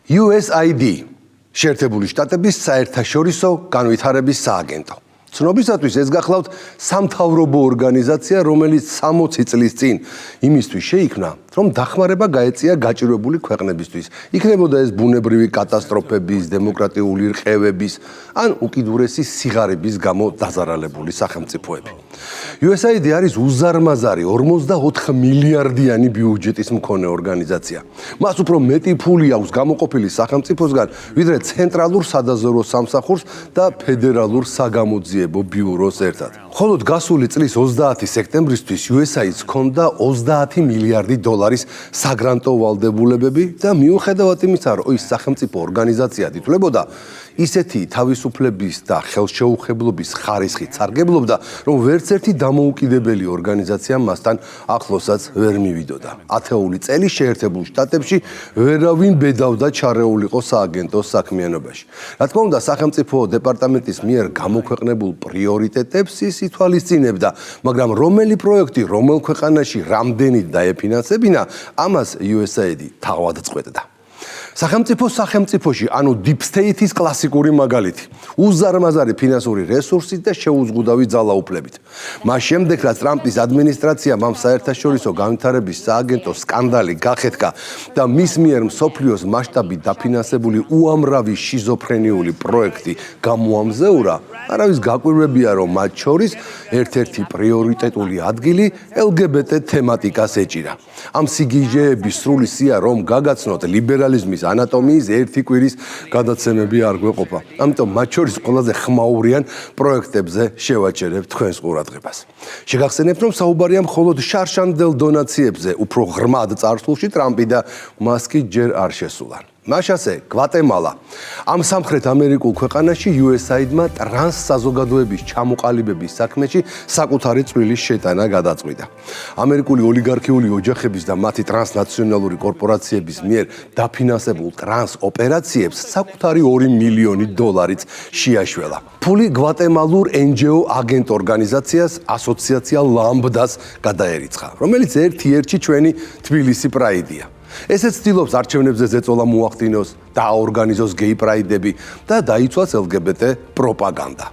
USAID შეერთებული შტატების საერთაშორისო განვითარების სააგენტო. ცნობისათვის ეს გახლავთ სამთავრობო ორგანიზაცია, რომელიც 60 წლის წინ იმისთვის შეიქმნა, რომ დახმარება გაეწია გაჭირვებული ქვეყნებისთვის. იქნებოდა ეს ბუნებრივი კატასტროფების, დემოკრატიული რყევების, ან უკიდურესი სიღარიბის გამო დაზარალებული სახელმწიფოები. USAID არის უზარმაზარი 44 მილიარდიანი ბიუჯეტის მქონე ორგანიზაცია. მას უფრო მეტი ფული აქვს გამოყოფილი სახელმწიფოსგან, ვიდრე ცენტრალურ სადაზვერვო სამსახურს და ფედერალურ საგამოძიებო ბიუროს ერთად. მხოლოდ გასული წლის 30 სექტემბრისთვის USAID-ს ჰქონდა 30 მილიარდი დოლარის საგრანტო ვალდებულებები და მიუხედავად იმისა, რომ ის სახელმწიფო ორგანიზაციად ითვლებოდა, ისეთი თავისუფლების და ხელშეუხებლობის ხარისხით სარგებლობდა, რომ ვერც ერთი დამოუკიდებელი ორგანიზაცია მასთან ახლოსაც ვერ მივიდოდა. ათეული წელი შეერთებულ შტატებში ვერავინ ბედავდა ჩარეულიყო სააგენტოს საქმიანობაში. რა თქმა უნდა, სახელმწიფო დეპარტამენტის მიერ გამოქვეყნებულ პრიორიტეტებს ის ითვალისწინებდა, მაგრამ რომელი პროექტი რომელ ქვეყანაში რამდენით დაეფინანსებინა, ამას USAID თავად წყვეტდა. სახელმწიფოში, ანუ Deep State-ის კლასიკური მაგალითი, უზარმაზარი ფინანსური რესურსით და შეუზღუდავი ძალაუფლებით. მას შემდეგ, რაც ტრამპის ადმინისტრაციამ ამ საერთაშორისო განვითარების სააგენტოს სკანდალი გახეთქა და მის მიერ მსოფლიოს მასშტაბით დაფინანსებული უამრავი შიზოფრენიული პროექტი გამოამზეურა, არავის გაკვირვებია, რომ მათ შორის ერთ-ერთი პრიორიტეტული ადგილი LGBT თემატიკას ეჭირა. ამ სიგიჟეების სრული სია რომ გაგაცნოთ ლიბერალიზმის ანატომიის ერთი კვირის გადაცემები არ გვეყოფა. ამიტომ მათ შორის ყველაზე ხმაურიან პროექტებზე შევაჩერებ თქვენს ყურადღებას. შეგახსენებთ, რომ საუბარია მხოლოდ შარშანდელ დონაციებზე, უფრო ღრმად წარსულში ტრამპი და მასკი ჯერ არ შესულან. მაშასე, გვატემალა. ამ სამხრეთ ამერიკულ ქვეყანაში USAID-მა ტრანს საზოგადოების ჩამოყალიბების საქმეში საკუთარი წვლილის შეტანა გადაწყვიტა. ამერიკული ოლიგარქიული ოჯახების და მათი ტრანსნაციონალური კორპორაციების მიერ დაფინანსებულ ტრანს ოპერაციებს საკუთარი 2 მილიონი დოლარიც შეაშველა. ფული გვატემალურ NGO აგენტ ორგანიზაციას ასოციაცია ლამბდას გადაერიცხა, რომელიც ერთ-ერთი ჩვენი თბილისი პრაიდია. ესეც ცდილობს არჩევნებზე ზეწოლა მოახდინოს, დააორგანიზოს გეი პრაიდები და დაიცვას LGBT პროპაგანდა.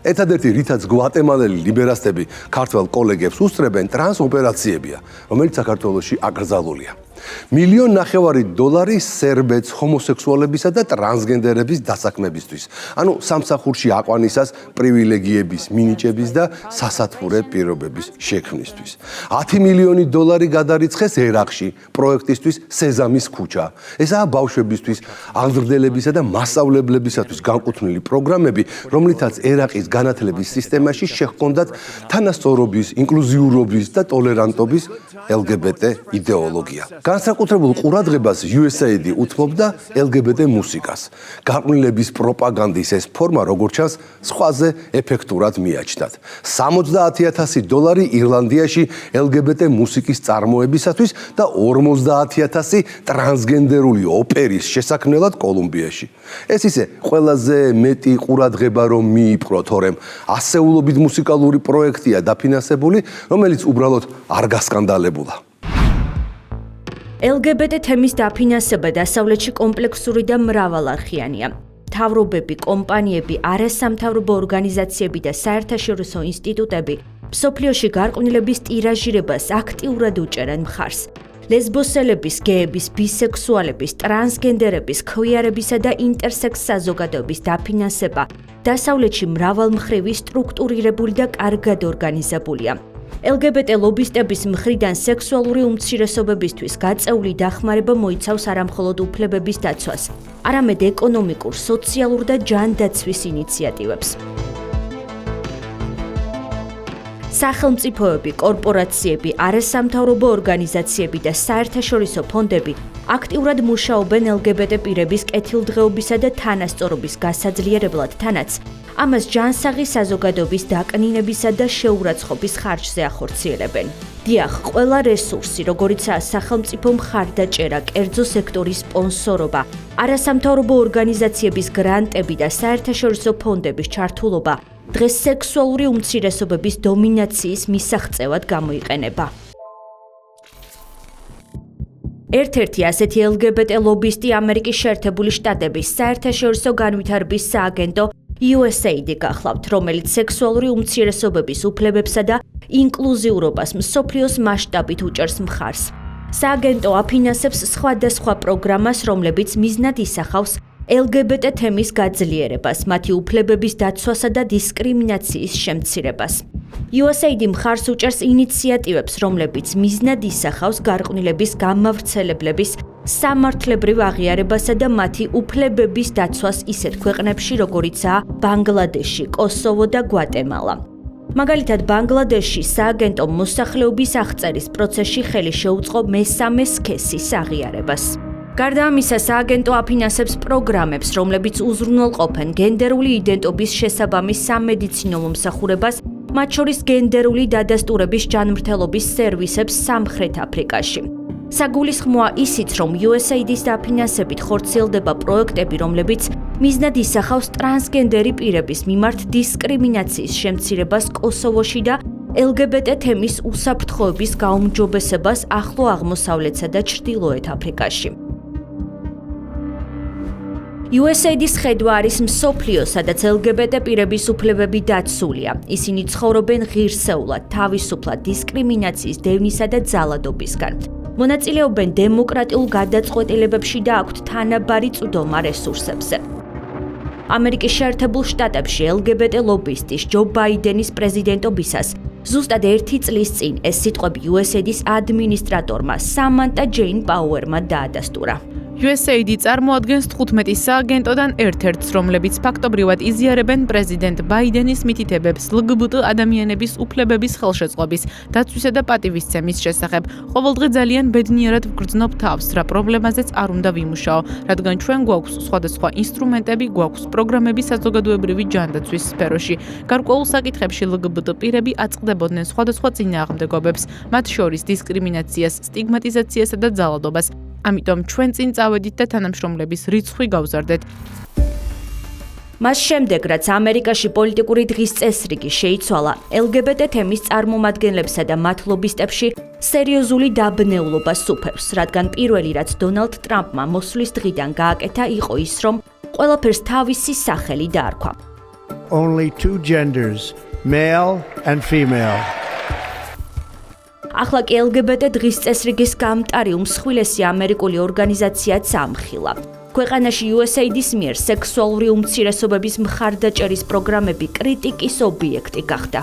ერთადერთი რითაც გვატემალელი ლიბერასტები ქართველ კოლეგებს უსწრებენ ტრანს ოპერაციებია, რომელიც საქართველოში აკრძალულია. 1,5 მილიონი დოლარი სერბეთს ჰომოსექსუალებისა და ტრანსგენდერების დასაქმებისთვის, ანუ სამსახურში აყვანისას პრივილეგიების მინიჭების და სასათბურე პირობების შექმნისთვის. 10 მილიონი დოლარი გადარიცხეს ერაყში პროექტისთვის სეზამის ქუჩა. ესაა ბავშვებისთვის, აღზრდებლებისა და მასწავლებლებისათვის განკუთვნილი პროგრამები, რომლითაც ერაყის განათლების სისტემაში შეჰქონდათ თანასწორობის, ინკლუზიურობის და ტოლერანტობის LGBT იდეოლოგია. განსაკუთრებულ ყურადღებას USAID უთმობდა LGBT მუსიკას. გაყვნილების პროპაგანდის ეს ფორმა, როგორც ჩანს, სხვაზე ეფექტურად მიაჩნდათ. 70,000 დოლარი ირლანდიაში LGBT მუსიკის წარმოებისათვის და 50,000 ტრანსგენდერული ოპერის შესაქმნელად კოლუმბიაში. ეს ისე ყველაზე მეტი ყურადღება რომ მიიპყრო, თორემ ასეულობით მუსიკალური პროექტია დაფინანსებული, რომელიც უბრალოდ არ გასკანდალებულა. LGBT თემის დაფინანსება დასავლეთში კომპლექსური და მრავალარხიანია. მთავრობები, კომპანიები, არასამთავრობო ორგანიზაციები და საერთაშორისო ინსტიტუტები მსოფლიოში გარყვნილების ტირაჟირებას აქტიურად უჭერენ მხარს. ლესბოსელების, გეების, ბისექსუალების, ტრანსგენდერების, ქვიარებისა და ინტერსექს საზოგადოების დაფინანსება დასავლეთში მრავალმხრივი, სტრუქტურირებული და კარგად ორგანიზებულია. LGBT ლობისტების მხრიდან სექსუალური უმცირესობებისთვის გაწეული დახმარება მოიცავს არამხოლოდ უფლებების დაცვას, არამედ ეკონომიკურ, სოციალურ და ჯანდაცვის ინიციატივებს. სახელმწიფოები, კორპორაციები, არასამთავრობო ორგანიზაციები და საერთაშორისო ფონდები აქტიურად მუშაობენ LGBT პირების კეთილდღეობისა და თანასწორობის გასაძლიერებლად, თანაც ამას ჯანსაღი საზოგადოების დაკნინებისა და შეურაცხყოფის ხარჯზე ახორციელებენ. დიახ, ყველა რესურსი, როგორიცაა სახელმწიფო მხარდაჭერა, კერძო სექტორის სპონსორობა, არასამთავრობო ორგანიზაციების გრანტები და საერთაშორისო ფონდების ჩართულობა დღეს სექსუალური უმცირესობების დომინაციის მისაღწევად გამოიყენება. ერთ-ერთი ასეთი LGBT ლობისტი ამერიკის შეერთებული შტატების საერთაშორისო განვითარების სააგენტო USAID გახლავთ, რომელიც სექსუალური უმცირესობების უფლებებსა და ინკლუზიურობას მსოფლიოს მასშტაბით უჭერს მხარს. სააგენტო აფინანსებს სხვადასხვა პროგრამას, რომლებიც მიზნად ისახავს LGBT თემის გაძლიერებას, მათი უფლებების დაცვასა და დისკრიმინაციის შემცირებას. USAID მხარს უჭერს ინიციატივებს, რომლებიც მიზნად ისახავს გარყვნილების გამავრცელებლების სამართლებრივ აღიარებასა და მათი უფლებების დაცვას ისეთ ქვეყნებში, როგორიცაა ბანგლადეში, კოსოვო და გვატემალა. მაგალითად, ბანგლადეში სააგენტომ მოსახლეობის აღწერის პროცესში ხელი შეუწყო მესამე სქესის აღიარებას. გარდა ამისა, სააგენტო აფინანსებს პროგრამებს, რომლებიც უზრუნველყოფენ გენდერული იდენტობის შესაბამის სამედიცინო მომსახურებას, მათ შორის გენდერული დადასტურების ჯანმრთელობის სერვისებს სამხრეთ აფრიკაში. საგულისხმოა ისიც, რომ USAID-ის დაფინანსებით ხორციელდება პროექტები, რომლებიც მიზნად ისახავს ტრანსგენდერი პირების მიმართ დისკრიმინაციის შემცირებას კოსოვოში და LGBT თემის უსაფრთხოების გაუმჯობესებას ახლო აღმოსავლეთსა და ჩრდილოეთ აფრიკაში. USAID-ის ხედვა არის მსოფლიო, სადაც LGBT პირების უფლებები დაცულია. ისინი ცხოვრობენ ღირსეულად, თავისუფლად დისკრიმინაციის, დევნისა და ძალადობისგან. მონაწილეობენ დემოკრატიულ გადაწყვეტილებებში და აქვთ თანაბარი წვდომა რესურსებზე. ამერიკის შეერთებულ შტატებში LGBT ლობისტის ჯო ბაიდენის პრეზიდენტობისას ზუსტად 1 წლის წინ ეს სიტყვები USAID-ის ადმინისტრატორმა სამანტა ჯეინ პაუერმა დაადასტურა. USAID წარმოადგენს 15 სააგენტოდან ერთ-ერთს, რომლებიც ფაქტობრივად იზიარებენ პრეზიდენტ ბაიდენის მითითებებს LGBT ადამიანების უფლებების ხელშეწყობის, დაცვისა და პატივისცემის შესახებ. ყოველდღე ძალიან ბედნიერად ვგრძნობ თავს, რა პრობლემაზეც არ უნდა ვიმუშაო, რადგან ჩვენ გვაქვს სხვადასხვა ინსტრუმენტები, გვაქვს პროგრამები საზოგადოებრივი ჯანდაცვის სფეროში. გარკვეულ საკითხებში LGBT პირები აწყდებოდნენ სხვადასხვა წინააღმდეგობებს, მათ შორის დისკრიმინაციას, სტიგმატიზაციასა და ძალადობას. ამიტომ ჩვენ წინ წავედით და თანამშრომლების რიცხვი გავზარდეთ. მას შემდეგ, რაც ამერიკაში პოლიტიკური დღის წესრიგი შეიცვალა, LGBT თემის წარმომადგენლებსა და მათ ლობისტებში სერიოზული დაბნეულობა სუფევს, რადგან პირველი, რაც დონალდ ტრამპმა მოსვლის დღიდან გააკეთა, იყო ის, რომ ყველაფერს თავისი სახელი დაარქვა. Only 2 genders, male and female. ახლა კი LGBT დღის წესრიგის გამტარი უმსხვილესი ამერიკული ორგანიზაციაც ამხილა. ქვეყანაში USAID-ის მიერ სექსუალური უმცირესობების მხარდაჭერის პროგრამები კრიტიკის ობიექტი გახდა.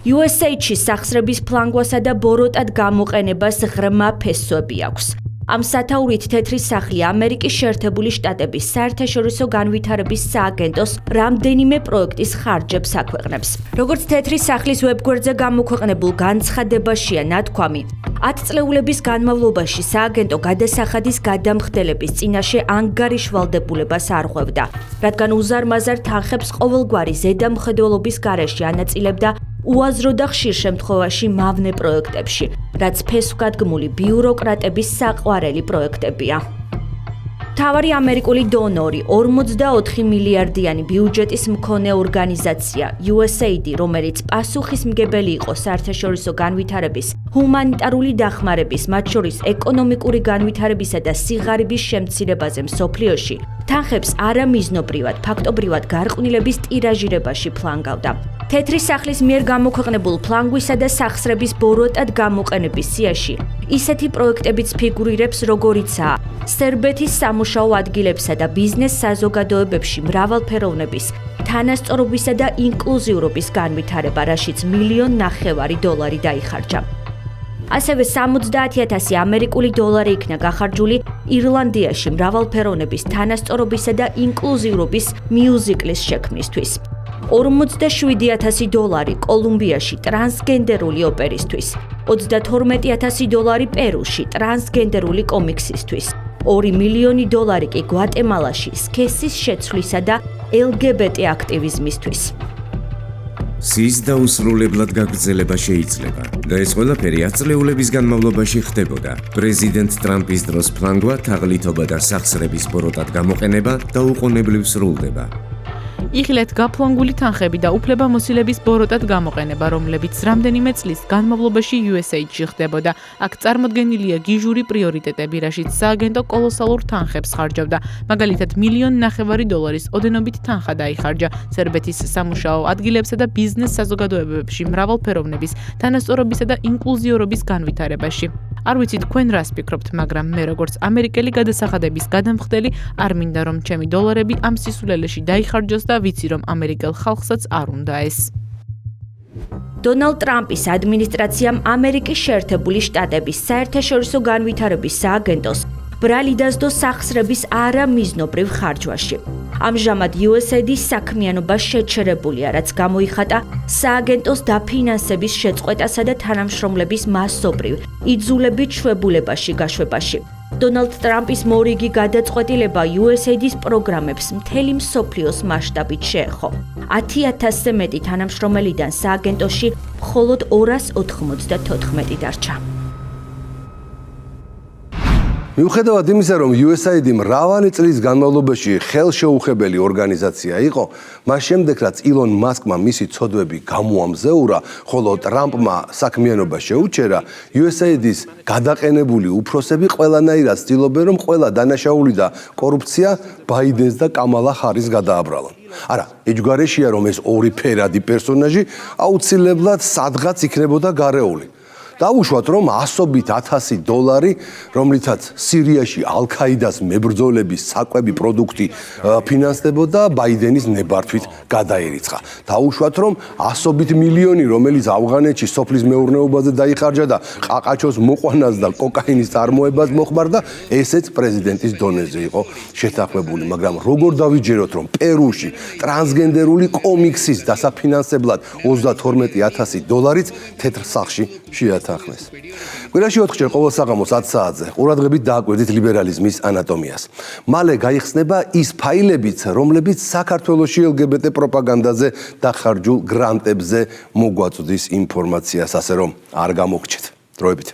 USAID-ში სახსრების ფლანგვასა და ბოროტად გამოყენებას ღრმა ფესვები აქვს. ამ სათაურით თეთრი სახლი ამერიკის შეერთებული შტატების საერთაშორისო განვითარების სააგენტოს რამდენიმე პროექტის ხარჯებს აქვეყნებს. როგორც თეთრი სახლის ვებგვერდზე გამოქვეყნებულ განცხადებაშია ნათქვამი, 10 წლეულების განმავლობაში სააგენტო გადასახადის გადამხდელების წინაშე ანგარიშვალდებულებას არ ღვევდა, რადგან უზარმაზარ თანხებს ყოველგვარი ზედამხედველობის გარეშე ანაწილებდა უაზრო და ხშირ შემთხვევაში მავნე პროექტებში, რაც ფესვგადგმული ბიუროკრატების საყვარელი პროექტებია. მთავარი ამერიკული დონორი 44 მილიარდიანი ბიუჯეტის მქონე ორგანიზაცია USAID, რომელიც პასუხისმგებელი იყო საერთაშორისო განვითარების, ჰუმანიტარული დახმარების, მათ შორის ეკონომიკური განვითარებისა და სიღარიბის შემცირებაზე მსოფლიოში, თანხებს არამიზნობრივად, ფაქტობრივად გარყვნილების ტირაჟირებაში ფლანგავდა. თეთრი სახლის მიერ გამოქვეყნებულ ფლანგვისა და სახსრების ბოროტად გამოყენების სიაში ისეთი პროექტებიც ფიგურირებს, როგორიცაა სერბეთის სამუშაო ადგილებსა და ბიზნეს საზოგადოებებში მრავალფეროვნების, თანასწორობისა და ინკლუზიურობის განვითარება, რაშიც $1.5 მილიონ დაიხარჯა. ასევე 70,000 ამერიკული დოლარი იქნა გახარჯული ირლანდიაში მრავალფეროვნების, თანასწორობისა და ინკლუზიურობის მიუზიკლის შექმნისთვის. $47,000 კოლუმბიაში ტრანსგენდერული ოპერისთვის, $32,000 პერუში ტრანსგენდერული კომიქსისთვის, $2 მილიონი კი გვატემალაში სქესის შეცვლისა და LGBT აქტივიზმისთვის. სის დაუსრულებლად გაგრძელება შეიძლება და ეს ყველაფერი 10 წლეულების განმავლობაში ხდებოდა. პრეზიდენტ ტრამპის დროს ფლანგვა, თაღლითობა და სახსრების ბოროტად გამოყენება დაუყოვნებლივ სრულდება. იხილეთ გაფლანგული თანხები და უფლებამოსილების ბოროტად გამოყენება, რომლებიც რამდენიმე წლის განმავლობაში USAID-ში ხდებოდა. აქ წარმოდგენილია გიჟური პრიორიტეტები, რაშიც სააგენტო კოლოსალურ თანხებს ხარჯავდა. მაგალითად, $1.5 ოდენობით თანხა დაიხარჯა სერბეთის სამუშაო ადგილებსა და ბიზნეს საზოგადოებებში მრავალფეროვნების, თანასწორობისა და ინკლუზიურობის განვითარებაში. არ ვიცი თქვენ რას ფიქრობთ, მაგრამ მე როგორც ამერიკელი გადასახადების გადამხდელი არ მინდა რომ ჩემი დოლარები ამ სისულელეში დაიხარჯოს და ვიცი რომ ამერიკელ ხალხსაც არ უნდა ეს. დონალდ ტრამპის ადმინისტრაციამ ამერიკის შეერთებული შტატების საერთაშორისო განვითარების სააგენტოს ბრალი დასდო სახსრების არამიზნობრივ ხარჯვაში. ამჟამად USAID-ის საქმიანობა შეჩერებულია, რაც გამოიხატა სააგენტოს დაფინანსების შეწყვეტასა და თანამშრომლების მასობრივ იძულებით შვებულებაში გაშვებაში. დონალდ ტრამპის მორიგი გადაწყვეტილება USAID-ის პროგრამებს მთელი მსოფლიოს მასშტაბით შეეხო. 10,000-ზე მეტი თანამშრომელიდან სააგენტოში მხოლოდ 294 დარჩა. მიუხედავად იმისა, რომ USAID მრავალი წლის განმავლობაში ხელშეუხებელი ორგანიზაცია იყო, მას შემდეგ რაც ილონ მასკმა მისი ცოდვები გამოამზეურა, ხოლო ტრამპმა საქმიანობა შეუჩერა, USAID-ის გადაყენებული უფროსები ყველანაირად ცდილობენ, რომ ყველა დანაშაული და კორუფცია ბაიდენს და კამალა ჰარის გადააბრალონ. არა, ეჯგარეშია, რომ ეს ორი ფერადი პერსონაჟი აუცილებლად სადღაც იქნებოდა გარეული. დაუშვათ, რომ $100,000, რომლითაც სირიაში ალ-ქაიდას მებრძოლების საკვები პროდუქტი ფინანსდებოდა, ბაიდენის ნებართვით გადაერიცხა. დაუშვათ, რომ $100 მილიონი, რომელიც ავღანეთში სოფლის მეურნეობაზე დაიხარჯა და ყაყაჩოს მოყვანას და კოკაინის წარმოებას მოხმარდა, ესეც პრეზიდენტის დონეზე იყო შეთანხმებული, მაგრამ როგორ დავიჯეროთ, რომ პერუში ტრანსგენდერული კომიქსის დასაფინანსებლად $32,000-იც თეთრ სახლში შეატანხმეს. კვირაში 4-ჯერ ყოველ საღამოს 10 საათზე ყურადღებით დააკვირდით ლიბერალიზმის ანატომიას. მალე გაიხსნება ის ფაილებიც, რომლებიც საქართველოში LGBT პროპაგანდაზე დახარჯულ გრანტებზე მოგვაწვდის ინფორმაციას, ასე რომ არ გამოგრჩეთ. დროებით.